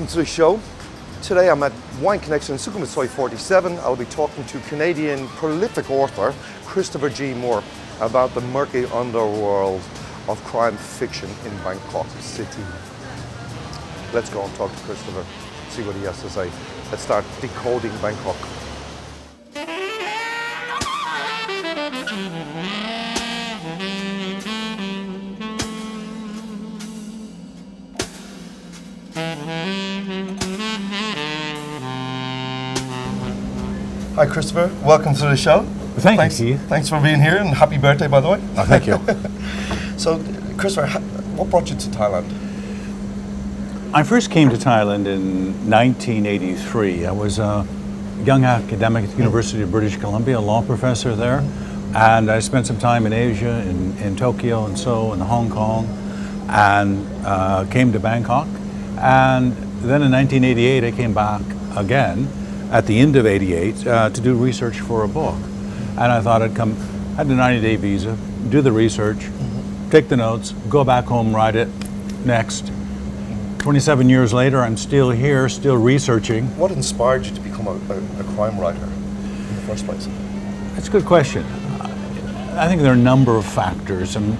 welcome to the show. Today I'm at Wine Connection in Sukhumvit 47. I'll be talking to Canadian prolific author Christopher G. Moore about the murky underworld of crime fiction in Bangkok City. Let's go and talk to Christopher, see what he has to say. Let's start decoding Bangkok. Hi Christopher, welcome to the show. Thanks, Keith. Thanks for being here and happy birthday, by the way. Oh, thank you. So Christopher, what brought you to Thailand? I first came to Thailand in 1983. I was a young academic at the University of British Columbia, a law professor there, and I spent some time in Asia, in Tokyo and Seoul and Hong Kong, and came to Bangkok. And then in 1988 I came back again at the end of 88 to do research for a book. And I thought I'd come, had a 90-day visa, do the research, take the notes, go back home, write it, next. 27 years later, I'm still here, still researching. What inspired you to become a crime writer in the first place? That's a good question. I think there are a number of factors. And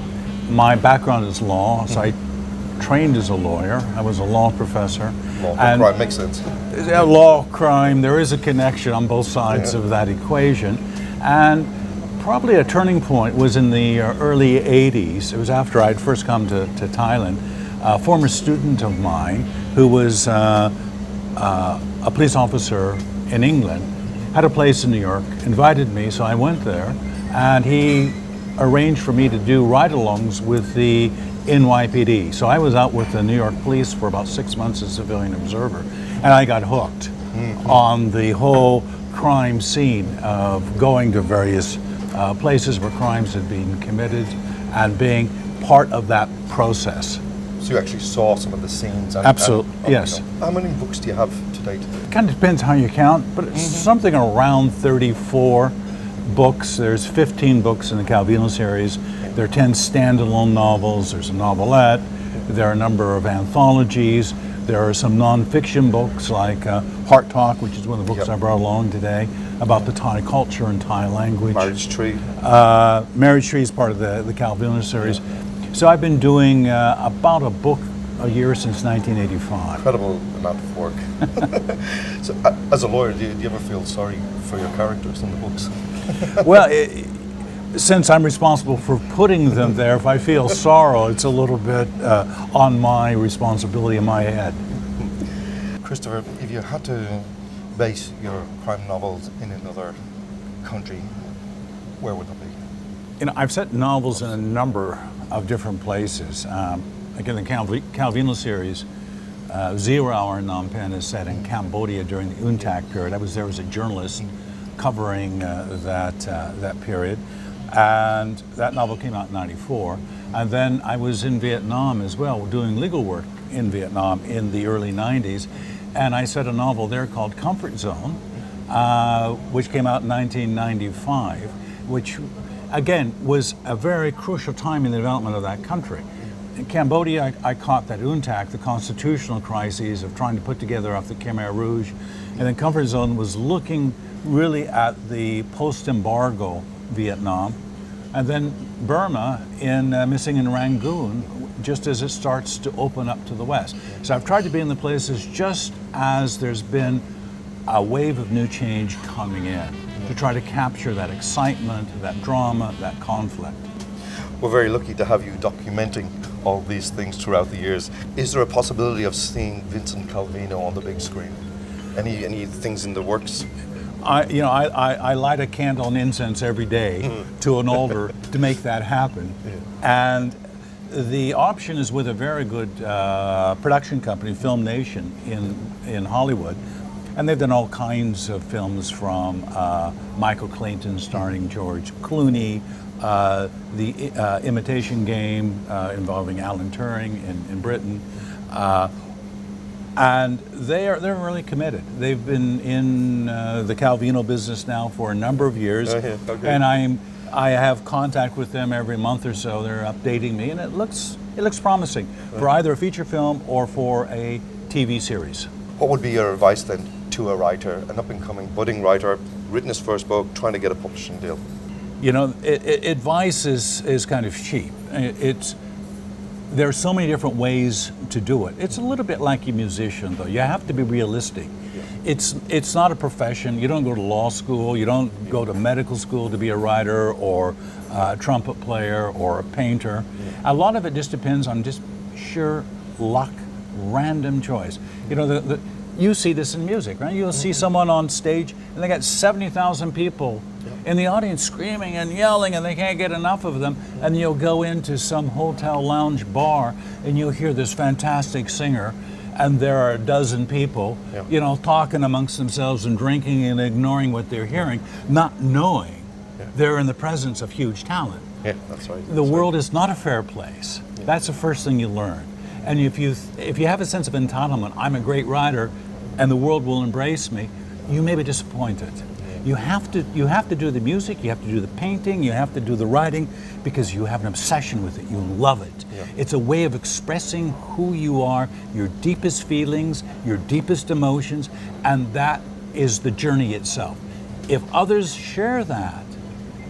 my background is law, so I trained as a lawyer. I was a law professor. Law and crime makes sense. Law, crime, there is a connection on both sides of that equation. And probably a turning point was in the early 80s. It was after I'd first come to Thailand. A former student of mine who was a police officer in England had a place in New York, invited me, so I went there, and he arranged for me to do ride-alongs with the NYPD. So I was out with the New York police for about 6 months as a civilian observer, and I got hooked on the whole crime scene of going to various places where crimes had been committed and being part of that process. So you actually saw some of the scenes? Absolutely, yes. How many books do you have to date? It kind of depends how you count, but it's something around 34 books. There's 15 books in the Calvino series. There are 10 standalone novels. There's a novelette. There are a number of anthologies. There are some non-fiction books like Heart Talk, which is one of the books I brought along today, about the Thai culture and Thai language. Marriage Tree. Marriage Tree is part of the Calvino series. So I've been doing about a book a year since 1985. Incredible amount of work. So as a lawyer, do you ever feel sorry for your characters in the books? Well, since I'm responsible for putting them there, if I feel sorrow, it's a little bit on my responsibility in my head. Christopher, if you had to base your crime novels in another country, where would that be? You know, I've set novels in a number of different places. Again, the Calvino series, 0 Hour in Phnom Penh is set in Cambodia during the UNTAC period. I was there as a journalist covering that period, and that novel came out in '94. And then I was in Vietnam as well, doing legal work in Vietnam in the early '90s, and I set a novel there called Comfort Zone, which came out in 1995, which again was a very crucial time in the development of that country. In Cambodia, I caught that UNTAC, the constitutional crises of trying to put together after the Khmer Rouge, and then Comfort Zone was looking really at the post-embargo Vietnam, and then Burma in Missing in Rangoon, just as it starts to open up to the West. So I've tried to be in the places just as there's been a wave of new change coming in, to try to capture that excitement, that drama, that conflict. We're very lucky to have you documenting all these things throughout the years. Is there a possibility of seeing Vincent Calvino on the big screen? Any things in the works? I light a candle and incense every day to an altar to make that happen. And the option is with a very good production company, Film Nation in Hollywood. And they've done all kinds of films from Michael Clayton starring George Clooney, the Imitation Game involving Alan Turing in Britain. And they're really committed. They've been in the Calvino business now for a number of years, and I have contact with them every month or so. They're updating me, and it looks promising for either a feature film or for a TV series. What would be your advice then to a writer, an up-and-coming budding writer, written his first book, trying to get a publishing deal? You know, advice is kind of cheap. There are so many different ways to do it. It's a little bit like a musician, though. You have to be realistic. Yeah. It's not a profession. You don't go to law school. You don't go to medical school to be a writer or a trumpet player or a painter. Yeah. A lot of it just depends on just sheer luck, random choice. You know, you see this in music, right? You'll see someone on stage and they got 70,000 people in the audience screaming and yelling and they can't get enough of them, and you'll go into some hotel lounge bar and you'll hear this fantastic singer and there are a dozen people, you know, talking amongst themselves and drinking and ignoring what they're hearing, not knowing they're in the presence of huge talent. Yeah, that's right. The world is not a fair place. That's the first thing you learn. And if you have a sense of entitlement, I'm a great writer and the world will embrace me, you may be disappointed. You have to do the music, you have to do the painting, you have to do the writing, because you have an obsession with it. You love it. Yeah. It's a way of expressing who you are, your deepest feelings, your deepest emotions, and that is the journey itself. If others share that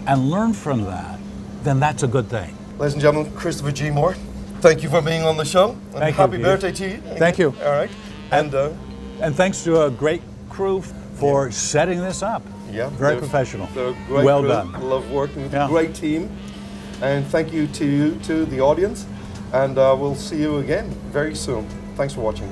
and learn from that, then that's a good thing. Ladies and gentlemen, Christopher G. Moore, thank you for being on the show. And thank happy you, birthday to you. Thank you. All right. And thanks to a great crew for setting this up. Yeah, very professional. They're great. Well crew. done. Love working with a great team. And thank you to the audience. And we'll see you again very soon. Thanks for watching.